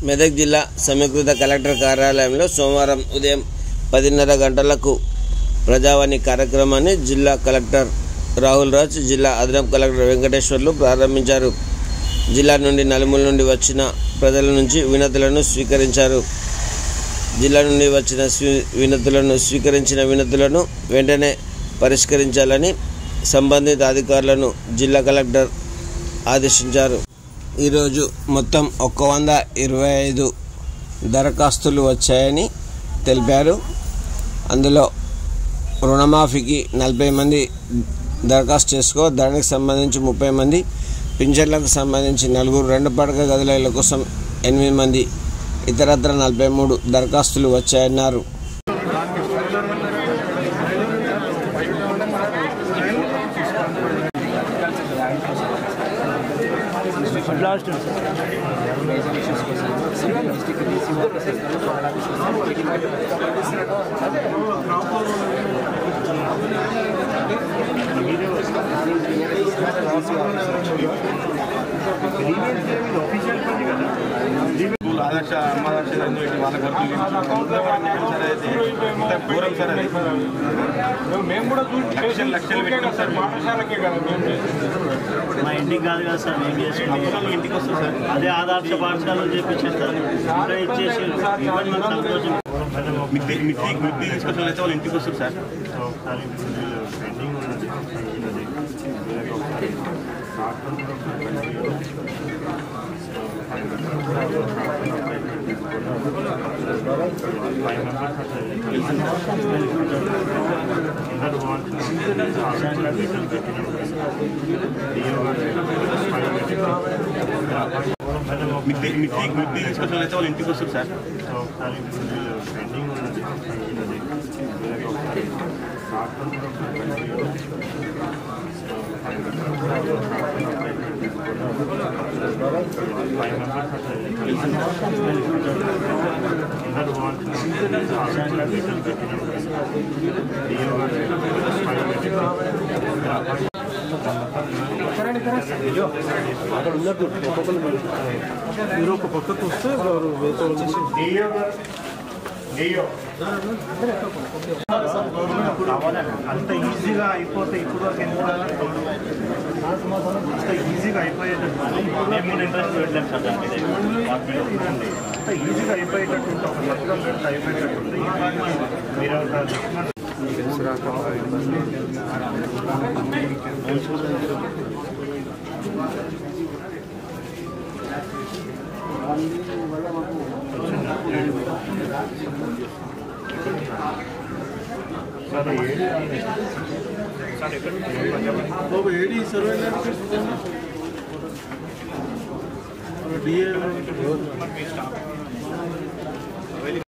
మెదక్ జిల్లా సమీకృత కలెక్టర్ కార్యాలయంలో సోమవారం ఉదయం 10:30 గంటలకు ప్రజావాణి కార్యక్రమాన్ని జిల్లా కలెక్టర్ రాహుల్ రాజ్, జిల్లా అదనపు కలెక్టర్ వెంకటేశ్వర్లు ప్రారంభించారు. జిల్లా నుండి నలుమూల నుండి వచ్చిన ప్రజల నుంచి వినతులను స్వీకరించారు. జిల్లా నుండి వచ్చిన స్వీకరించిన వినతులను వెంటనే పరిష్కరించాలని సంబంధిత అధికారులను జిల్లా కలెక్టర్ ఆదేశించారు. ఈరోజు మొత్తం 125 దరఖాస్తులు వచ్చాయని తెలిపారు. అందులో రుణమాఫీకి 40 మంది దరఖాస్తు దానికి సంబంధించి 30 మంది, పింఛన్లకు సంబంధించి 4, 2 పడక గదుల ఇళ్ల కోసం 8 మంది, ఇతరత్ర 43 దరఖాస్తులు వచ్చాయన్నారు. ఆదర్శ అమ్మాదర్శ వాళ్ళ పూరం సార్ అది మేము కూడా లక్షలు పెట్టాం సార్. పాఠశాలకే కదా మా ఇంటికి కాదు కదా సార్, మేము చేసుకుంటాం. ఇంటికి వస్తుంది సార్. అదే ఆదర్శ పాఠశాలలో చేపించేస్తారు, ఇచ్చేసి సంతోషం. మిద్దె తీసుకొచ్చిన అయితే వాళ్ళు ఇంటికి వస్తుంది సార్. పెండింగ్ ఉన్నది. మిద్దె తీసుకొచ్చిన అయితే వాళ్ళు ఇంటికి వస్తుంది సార్. పెండింగ్ ఉన్నది. మీరు ఒక పక్కకు వస్తే అంత ఈజీగా అయిపోతే ఇప్పుడు అంత ఈజీగా అయిపోయేటట్టు ఇంట్రెస్ట్ పెట్టలేదు సార్. దాని మీద అంత ఈజీగా అయిపోయేటట్టు ఉంటే ఒక పథకం పెడితే అయిపోయేటట్టు ఉంది. మీరు ఏడి సర్వే డిఏ